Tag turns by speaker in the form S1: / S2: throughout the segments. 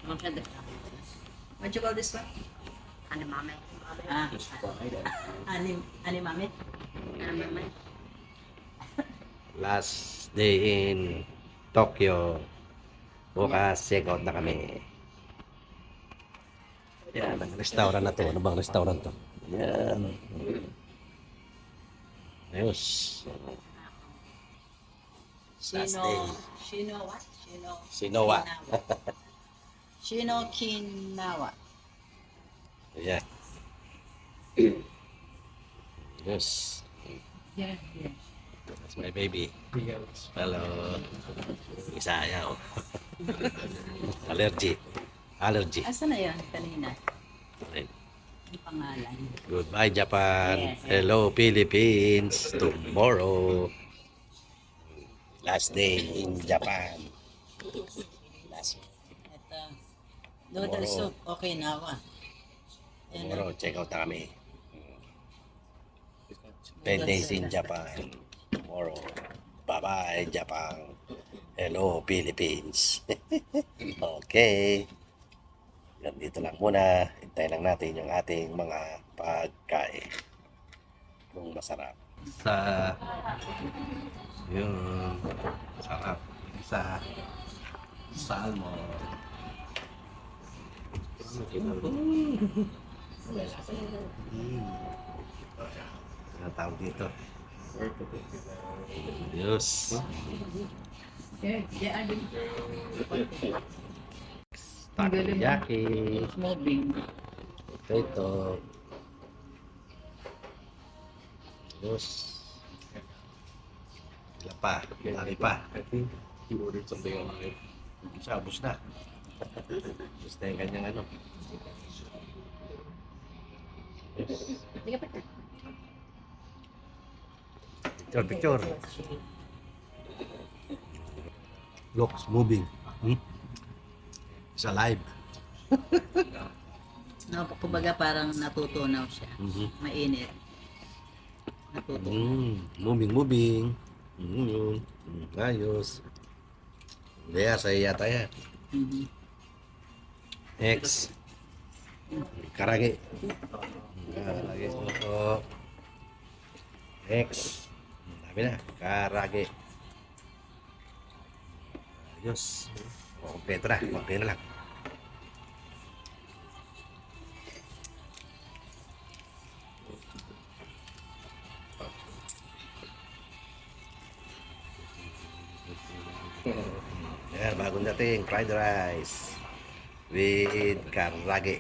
S1: What you call this one?
S2: Animame.
S1: Ah, animame.
S2: Animame.
S3: Last day in Tokyo. Bukas, check out na kami. Yan, ang restaurant na to. Ano bang restaurant to? Yan. Ayos. Last day.
S1: Shino what?
S3: Shinowa.
S1: Shino Kinawa.
S3: Ayan. Yes.
S1: Yeah, yeah.
S3: That's my baby. Hello. Isa ayaw. Allergy. Allergy.
S1: Asa na yan kanina?
S3: Ayun.
S1: Ang pangalan.
S3: Goodbye, Japan.
S1: Yes.
S3: Hello, Philippines. Tomorrow. Last day in Japan. Last
S1: Ito. Noodle soup. Okay na ako.
S3: tomorrow, check out na kami. 10 days in Japan. Tomorrow. Bye-bye, Japan. Hello, Philippines. Okay. Dito lang muna. Hintayin lang natin yung ating mga pagkain. Kung masarap. Sa yun. Sarap. Sa salmon. Ano tawag dito? Diyos.
S1: Yeah, yeah,
S3: Takoyaki.
S1: small bean.
S3: Ito. Diyos. Ilan pa? Lagi pa.
S4: I think he ordered something online.
S3: Isa, ubus na. Ubus na yung kanyang ano. Picture, picture. Looks moving. It's alive.
S1: No, kumbaga parang natutunaw siya. Mainit. Natutunaw.
S3: Moving, moving. Yun. Ayos. Kaya, sa'yo yata yan.
S1: Mhm.
S3: X. Karage. Karage. Ito. X. Sabi na. Karage. Ayos. Kompleto na. Okay na lang. Yan, bagong dating. Fried rice. With karage.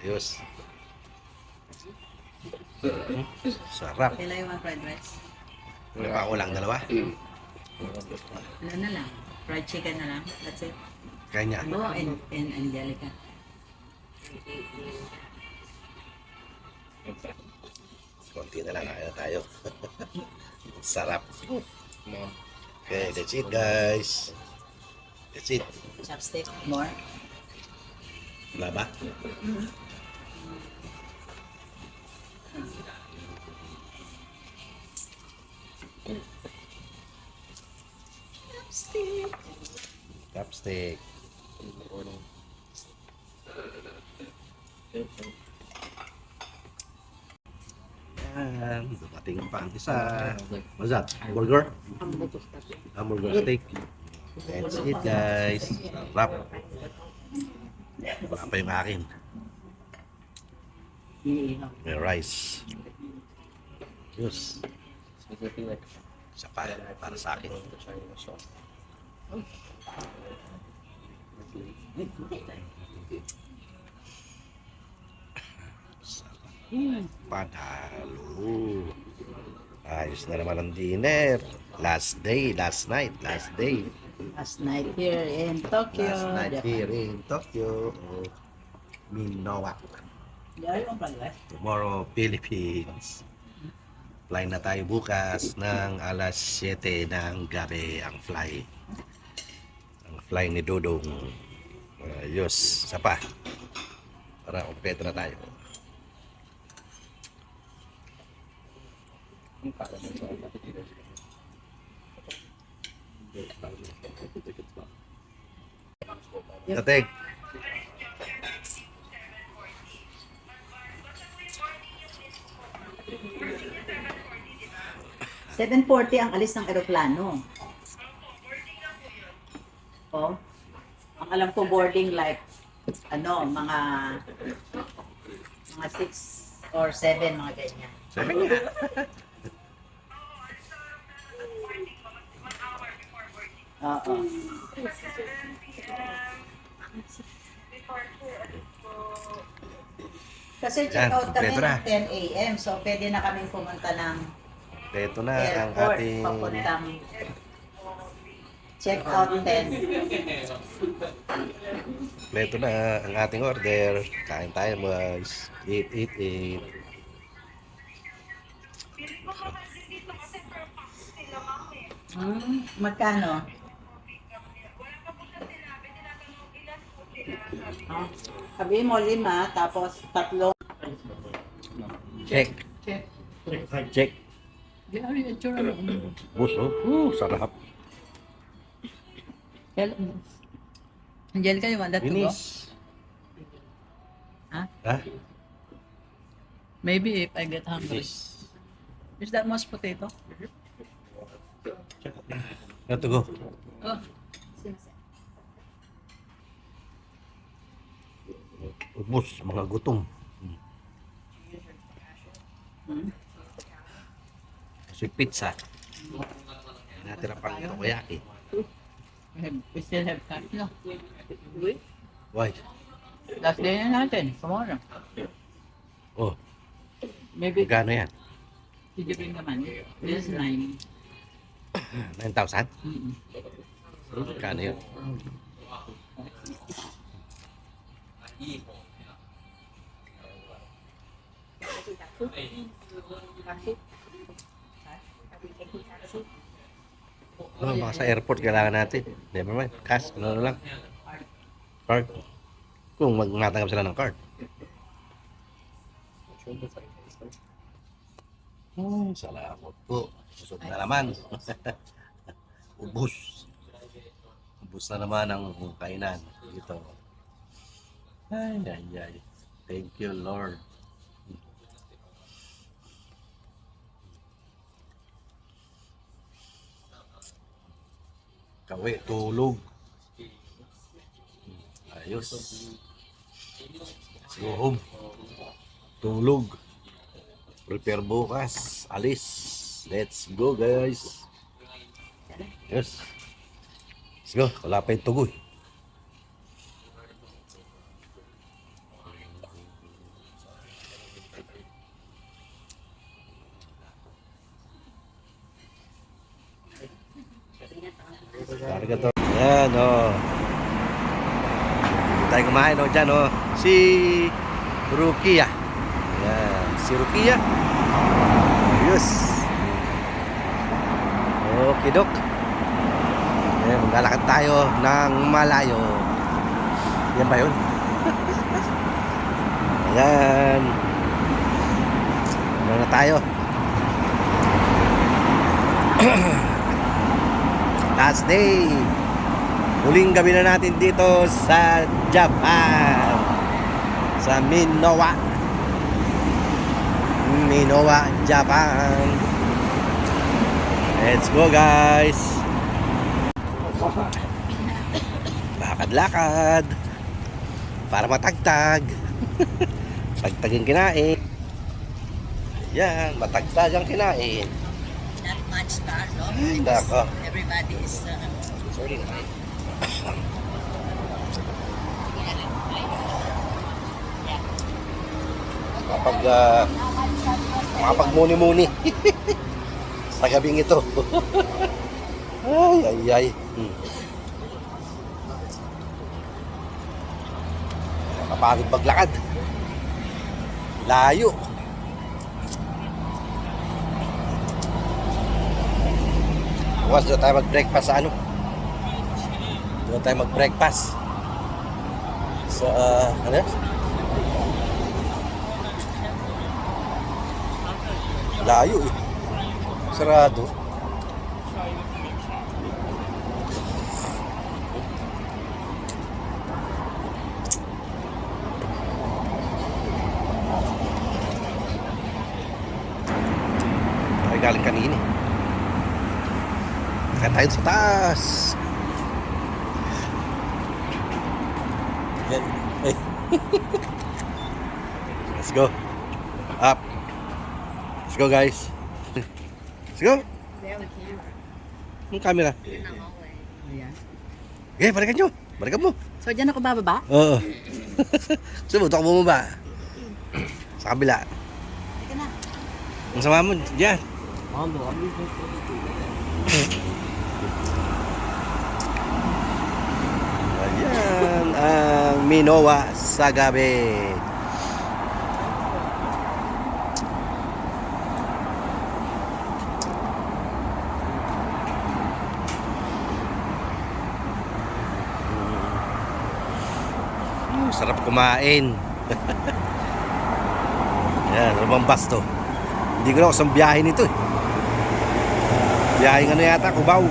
S3: Ayos. Sarap.
S1: Kailan yung mga fried rice?
S3: May pa ako lang dalawa.
S1: Ano na lang? Fried chicken na lang? That's it?
S3: Kanya.
S1: Oh, and Angelica.
S3: Konti na lang. Kaya tayo. Sarap.
S4: Mom.
S3: Okay, that's it guys. That's it.
S1: Chopstick. More?
S3: Wala ba?
S1: Chopstick.
S3: Chopstick. Yan. Dumating pa ang isa. What's that? Hamburger? Hamburger steak. That's it guys. Sarap. Wala pa yung akin. May rice. Juice.
S4: Specifically like
S3: Isa pa para sa akin.
S4: the Chinese sauce.
S3: Panalo. Ayos na naman ang dinner. Last day, last night, last day.
S1: Last night here in Tokyo.
S3: Last night here in Tokyo. Minowa.
S1: Diyan yung fried rice.
S3: Tomorrow, Philippines. Fly na tayo bukas ng alas 7 ng gabi ang fly. Ang fly ni Dodong. Ayos, isa pa. Para kompleto na tayo.
S4: Ang parang may sauce.
S3: Dating.
S1: 7:40 ang alis ng eroplano. Oh. Ang alam ko boarding like mga 6 or 7 mga ganyan.
S3: Sabi nga.
S1: Oo. Kasi check
S3: Yan,
S1: out kami
S3: kompleto na.
S1: ng 10 a.m. So pwede na kaming pumunta ng
S3: Ito na ang
S1: airport
S3: ating
S1: papuntang check out 10.
S3: kompleto na ang ating order. Kain tayo guys. Eat.
S1: Magkano? Oh, sabihin mo 5, tapos 3.
S3: Check. Check.
S1: Gari, itsura mo.
S3: Buso. Sarap.
S1: Angelica, you want that to go?
S3: Binis.
S1: Huh?
S3: Ha?
S1: Maybe if I get hungry.
S3: Binis.
S1: Is that mashed potato?
S3: Ito to go.
S1: Oh.
S3: Ubus, mga gutom. Kasi pizza. Natira pang takoyaki.
S1: We still have time, no?
S3: Why?
S1: Last day na natin, tomorrow.
S3: Oh,
S1: Maybe,
S3: magkano yan?
S1: did you bring the money? This is 9.
S3: 9,000?
S1: Mm-mm.
S3: Magkano yun? Oh, baka sa airport kailangan natin. Never mind. Cash, ano na lang. Card. Kung magmatanggap sila ng card. Salamat po. Busog na naman. Ubus. Ubus na naman ang kainan dito. Ay. Thank you, Lord. Kawi, tulog. Ayos. Let's go home. Tulog. Prepare bukas. Alis. Let's go, guys. Yes. Let's go. Wala pa yung tugoy. Karga to. Ayan, oh. Hindi tayo kumain, oh, dyan, oh. Si Rukia. Ayan, si Rukia. Ayos. Okay, Dok. Ayan, maglalakad tayo ng malayo. Yan ba yun? Ayan. Ano na tayo? Last day. Huling gabi na natin dito sa Japan. Sa Minowa, Japan. Let's go, guys. Lakad-lakad para matagtag. Tagtagin kinain. Yan, matagtag ang kinain.
S1: Not much car, no?
S3: Ay, nako.
S1: Everybody is...
S3: Sorry na. Makapag-muni-muni sa gabing ito. Ay. Nakapagod maglakad. Layo. Bukas doon tayo mag-breakfast sa ano? Doon tayo mag-breakfast sa ano? Layo eh. Sarado. Ay galing kanina. tayo sa taas. Yan. Ay. Let's go. Up. Let's go, guys. Let's go.
S2: There the camera.
S3: Yung camera.
S2: In the hallway.
S1: Ayan.
S3: Okay, balikan nyo. Balikan mo.
S1: So, dyan ako bababa?
S3: Oo. Subuto ako bumaba. Sa kabila.
S1: Teka na.
S3: Ang sama mo, dyan. Ayan ang Minowa sa gabi. Sarap kumain. Yan, lumambas to. Hindi ko na kusang biyahe nito eh. Biyahe ano yata, Cubao.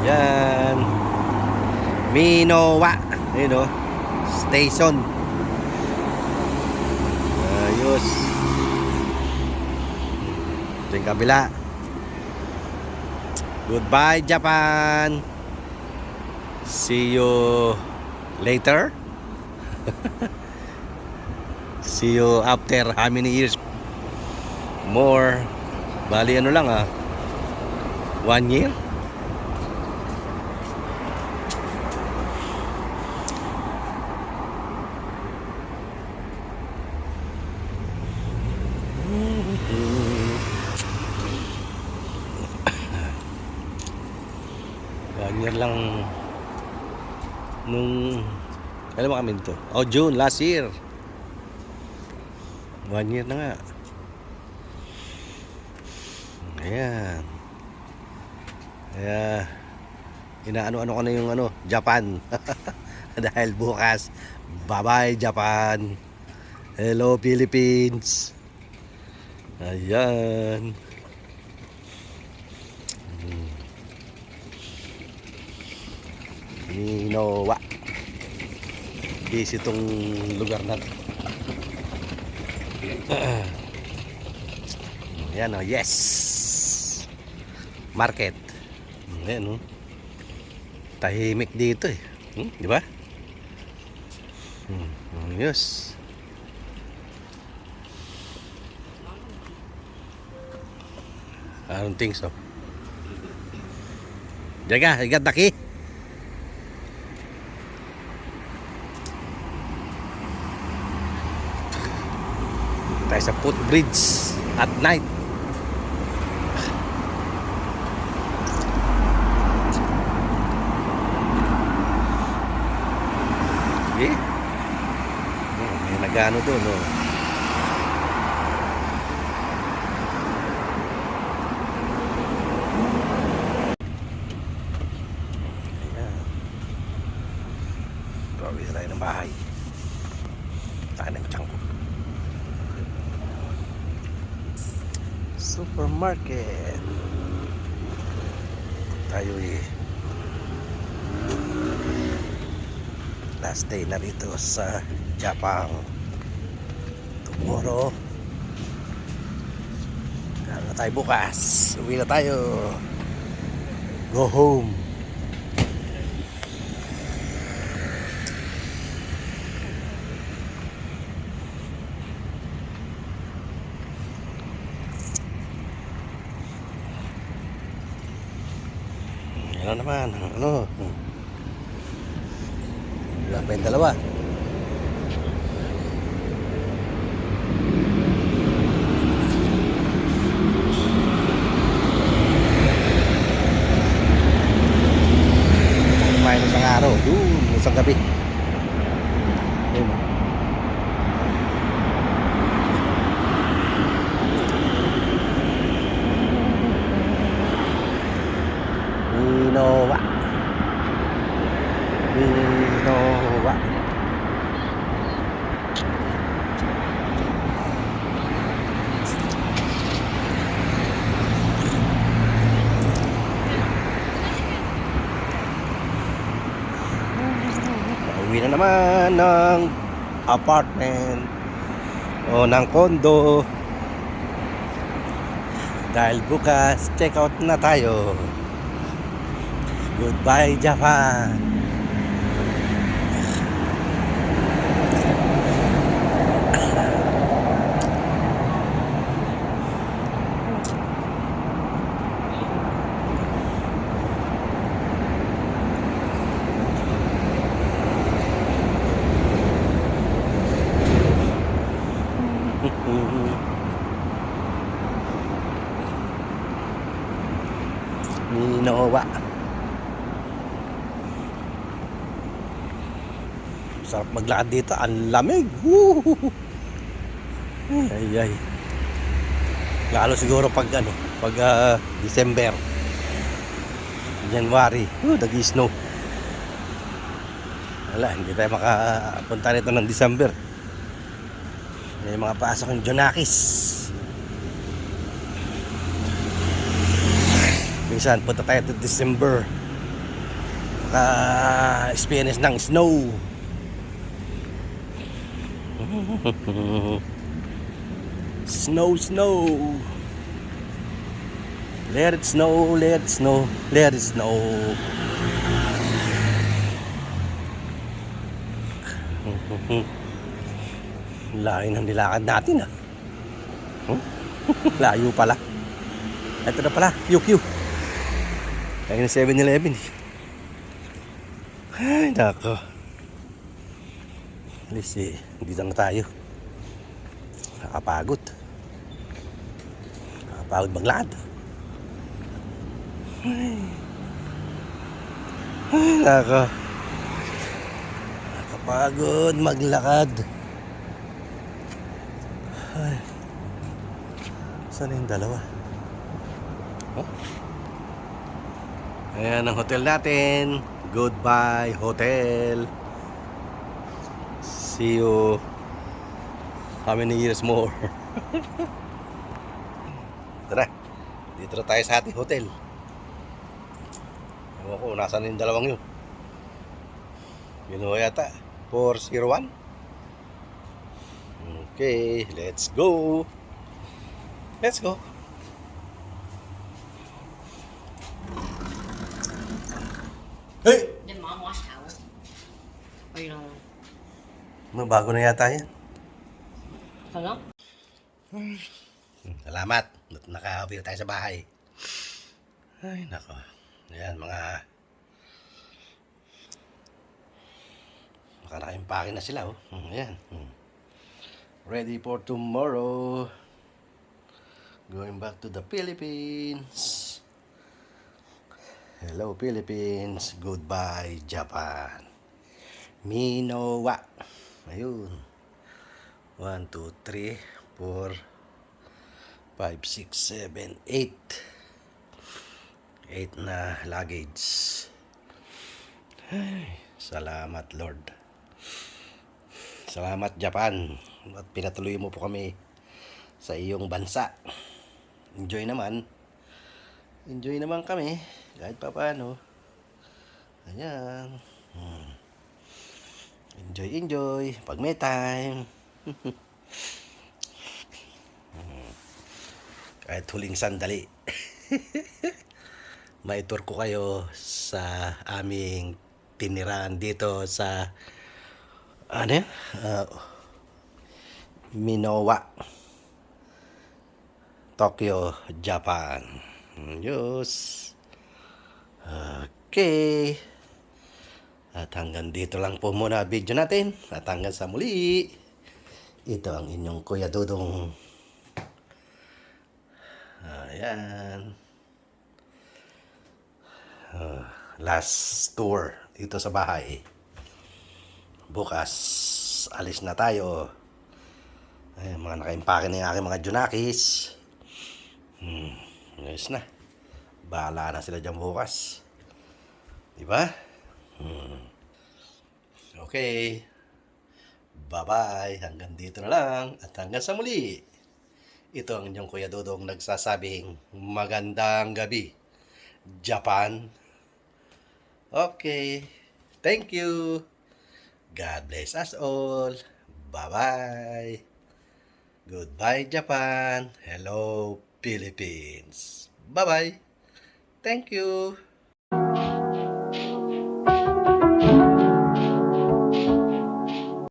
S3: Ayan. Minowa. Ayun o. Station. Ayos. Ito yung kabila. Goodbye, Japan. See you later. See you after how many years more. Bali ano lang 1 year. Ganyan lang nung kailan ba kami dito? Oh, June last year. 1 year na nga. Ayan. Kaya inaano-ano ko na yung Japan. Dahil bukas bye-bye Japan. Hello Philippines. Ayan. Minowa. Busy itong lugar na to. Ayan o, yes. Market. Ayan o. Tahimik dito eh. Di ba? Yes. I don't think so. Jaga, igat daki. Tayo sa footbridge at night. Okay. May nagano doon, no? Ayan. Bawi na tayo ng bahay. Tayo ng tiyan ko. Supermarket. Tayo last day na rito sa Japan. Tomorrow na tayo bukas. Uwi na tayo. Go home. Ano naman, wala pa yung dalawa. Kumain ng isang araw, isang gabi. Ayun. Minowa. Minowa. Pauwi na naman ng apartment o ng condo. Dahil bukas, check out na tayo. Goodbye, Japan. Minowa. Sarap maglakad dito, ang lamig. Woo! Ay ay. Lalo siguro pag December, January, nag-snow. Wala, hindi tayo makapunta nito ng December. May mga pasok ng Jonakis. Minsan punta tayo to December, experience ng snow. Snow. Let it snow, let it snow, let it snow. Layo ng nilakad natin Layo pala. Ito na pala, QQ. Lagi na 7-Eleven. Ay, nako. Alis dito na tayo. Nakapagod maglakad. Ay, nako. Nakapagod maglakad. Ay. Saan yung dalawa? Ayan ang hotel natin. Goodbye hotel. See you how many years more. Tara, dito na tayo sa ating hotel. Ewan ko, nasaan yung dalawang yun? Ginawa yata 401. Okay, let's go. Let's go. Hey!
S2: Did mom wash towels? Or you don't?
S3: Bago na yata yan.
S2: Hello?
S3: Salamat. Nakahapil tayo sa bahay. Ay, nako. Ayan, nakaimpake na sila, Ayan. Ready for tomorrow. Going back to the Philippines. Hello, Philippines. Goodbye, Japan. Minowa. Ayun. 1, 2, 3, 4, 5, 6, 7, 8. 8 na luggage. Ay, salamat, Lord. Salamat, Japan. At pinatuloy mo po kami sa iyong bansa. Enjoy naman kami kahit pa paano. Ayan. Enjoy pag may time. Kahit huling sandali. May tour ko kayo sa aming tiniran dito sa Minowa, Tokyo, Japan. Diyos. Okay. At hanggang dito lang po muna video natin. At hanggang sa muli. Ito ang inyong Kuya Dudong. Ayan. Last tour dito sa bahay. Bukas, alis na tayo. Ayan, mga nakaimpake na yung aking mga Junakis. Ayos na. Bahala na sila dyan bukas. Diba? Okay. Bye-bye. Hanggang dito na lang. At hanggang sa muli. Ito ang inyong Kuya Dudong nagsasabing magandang gabi, Japan. Okay. Thank you. God bless us all. Bye-bye. Goodbye, Japan. Hello, Philippines. Bye-bye. Thank you.